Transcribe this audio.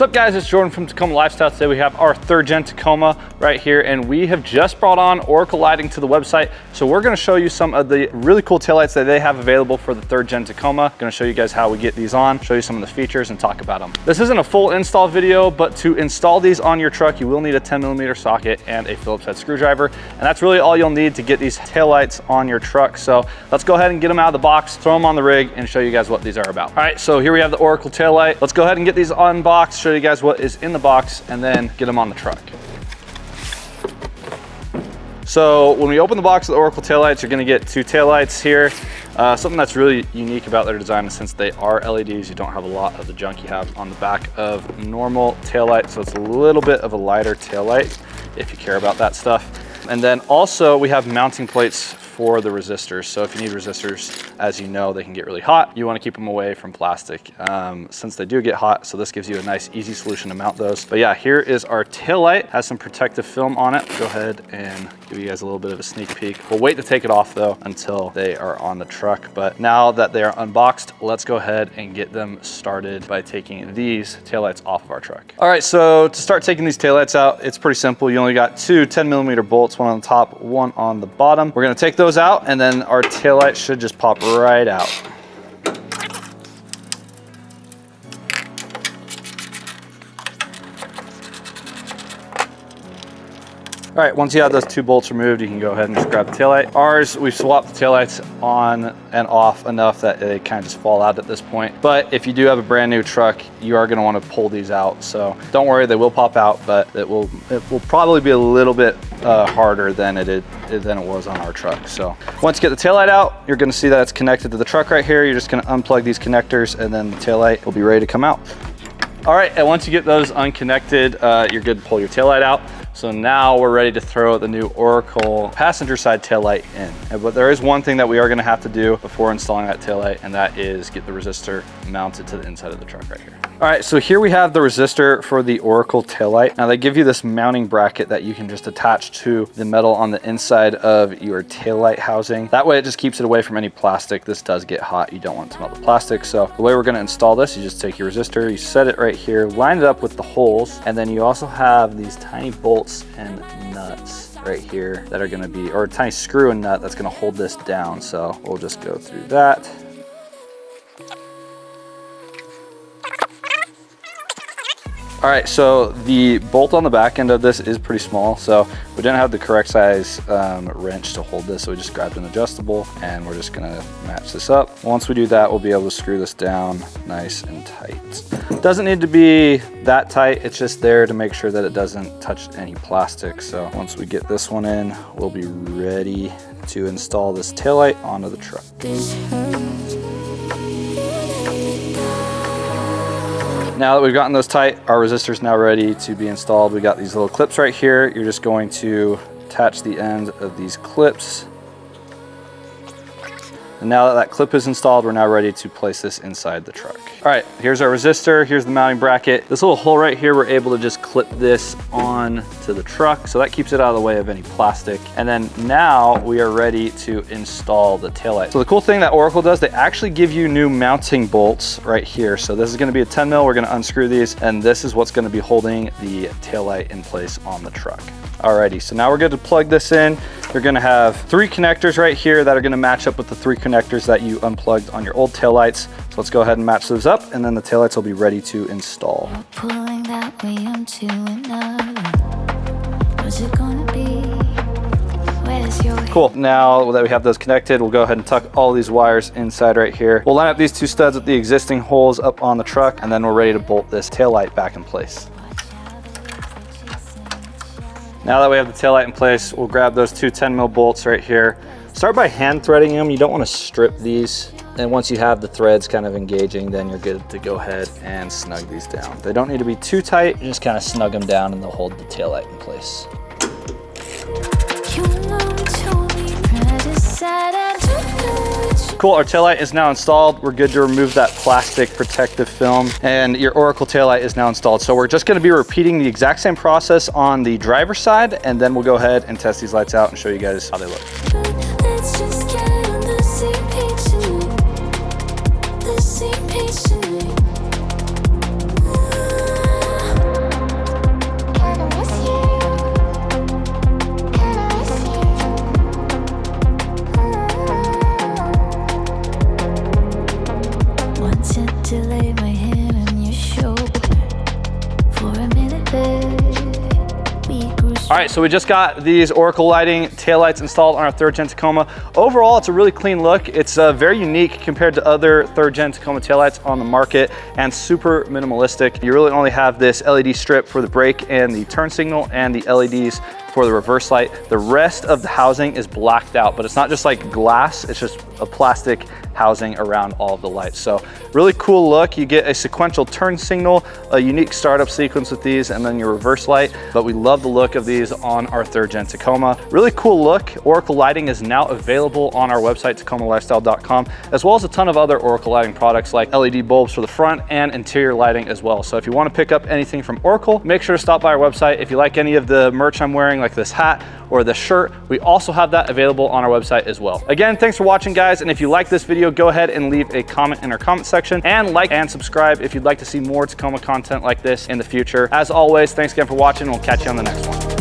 What's up guys, it's Jordan from Tacoma Lifestyle. Today we have our 3rd gen Tacoma right here, and we have just brought on Oracle lighting to the website. So we're gonna show you some of the really cool taillights that they have available for the 3rd gen Tacoma. Gonna show you guys how we get these on, show you some of the features and talk about them. This isn't a full install video, but to install these on your truck, you will need a 10mm socket and a Phillips head screwdriver. And that's really all you'll need to get these taillights on your truck. So let's go ahead and get them out of the box, throw them on the rig, and show you guys what these are about. All right, so here we have the Oracle taillight. Let's go ahead and get these unboxed, show you guys what is in the box, and then get them on the truck. So when we open the box of the Oracle taillights, you're gonna get 2 taillights here. Something that's really unique about their design is since they are LEDs, you don't have a lot of the junk you have on the back of normal taillight. So it's a little bit of a lighter taillight if you care about that stuff. And then also we have mounting plates for the resistors. So if you need resistors, as you know, they can get really hot. You want to keep them away from plastic since they do get hot. So this gives you a nice, easy solution to mount those. But yeah, here is our taillight. Has some protective film on it. Go ahead and give you guys a little bit of a sneak peek. We'll wait to take it off though until they are on the truck. But now that they are unboxed, let's go ahead and get them started by taking these taillights off of our truck. All right, so to start taking these taillights out, it's pretty simple. You only got 2 10mm bolts, one on the top, one on the bottom. We're gonna take those out, and then our taillight should just pop right out. All right, once you have those 2 bolts removed, you can go ahead and just grab the taillight. Ours, we've swapped the taillights on and off enough that they kind of just fall out at this point. But if you do have a brand new truck, you are gonna wanna pull these out. So don't worry, they will pop out, but it will probably be a little bit harder than it was on our truck. So once you get the taillight out, you're gonna see that it's connected to the truck right here. You're just gonna unplug these connectors, and then the taillight will be ready to come out. All right, and once you get those unconnected, you're good to pull your taillight out. So now we're ready to throw the new Oracle passenger side taillight in. But there is one thing that we are gonna have to do before installing that taillight, and that is get the resistor mounted to the inside of the truck right here. All right, so here we have the resistor for the Oracle taillight. Now they give you this mounting bracket that you can just attach to the metal on the inside of your taillight housing. That way it just keeps it away from any plastic. This does get hot, you don't want to melt the plastic. So the way we're gonna install this, you just take your resistor, you set it right here, line it up with the holes, and then you also have these tiny bolts and nuts right here that are gonna be, or a tiny screw and nut that's gonna hold this down. So we'll just go through that. All right, so the bolt on the back end of this is pretty small, so we didn't have the correct size wrench to hold this, so we just grabbed an adjustable, and we're just gonna match this up. Once we do that, we'll be able to screw this down nice and tight. Doesn't need to be that tight, it's just there to make sure that it doesn't touch any plastic. So once we get this one in, we'll be ready to install this taillight onto the truck. Now that we've gotten those tight, our resistor is now ready to be installed. We got these little clips right here. You're just going to attach the end of these clips. And now that that clip is installed, we're now ready to place this inside the truck. All right, here's our resistor. Here's the mounting bracket. This little hole right here, we're able to just clip this on to the truck. So that keeps it out of the way of any plastic. And then now we are ready to install the taillight. So the cool thing that Oracle does, they actually give you new mounting bolts right here. So this is gonna be a 10mm. We're gonna unscrew these, and this is what's gonna be holding the taillight in place on the truck. Alrighty, so now we're good to plug this in. You're gonna have 3 connectors right here that are gonna match up with the 3 connectors that you unplugged on your old taillights. So let's go ahead and match those up, and then the taillights will be ready to install. Pulling that way onto another. What's it gonna be? Where's your... Cool, now that we have those connected, we'll go ahead and tuck all these wires inside right here. We'll line up these 2 studs with the existing holes up on the truck, and then we're ready to bolt this taillight back in place. Now that we have the taillight in place, we'll grab those 2 10mm bolts right here. Start by hand threading them. You don't want to strip these. And once you have the threads kind of engaging, then you're good to go ahead and snug these down. They don't need to be too tight. You just kind of snug them down and they'll hold the taillight in place. Cool, our taillight is now installed. We're good to remove that plastic protective film, and your Oracle taillight is now installed. So we're just gonna be repeating the exact same process on the driver's side, and then we'll go ahead and test these lights out and show you guys how they look. Let's just get on the same page tonight. The same page tonight. right, so we just got these Oracle lighting taillights installed on our 3rd gen Tacoma. Overall, it's a really clean look. It's very unique compared to other 3rd gen Tacoma taillights on the market and super minimalistic. You really only have this LED strip for the brake and the turn signal and the LEDs for the reverse light. The rest of the housing is blacked out, but it's not just like glass, it's just a plastic housing around all of the lights. So really cool look. You get a sequential turn signal, a unique startup sequence with these, and then your reverse light. But we love the look of these on our 3rd gen Tacoma. Really cool look. Oracle lighting is now available on our website, tacomalifestyle.com, as well as a ton of other Oracle lighting products like LED bulbs for the front and interior lighting as well. So if you want to pick up anything from Oracle, make sure to stop by our website. If you like any of the merch I'm wearing, like this hat or this shirt, we also have that available on our website as well. Again, thanks for watching, guys. And if you like this video, go ahead and leave a comment in our comment section, and like and subscribe if you'd like to see more Tacoma content like this in the future. As always, thanks again for watching. We'll catch you on the next one.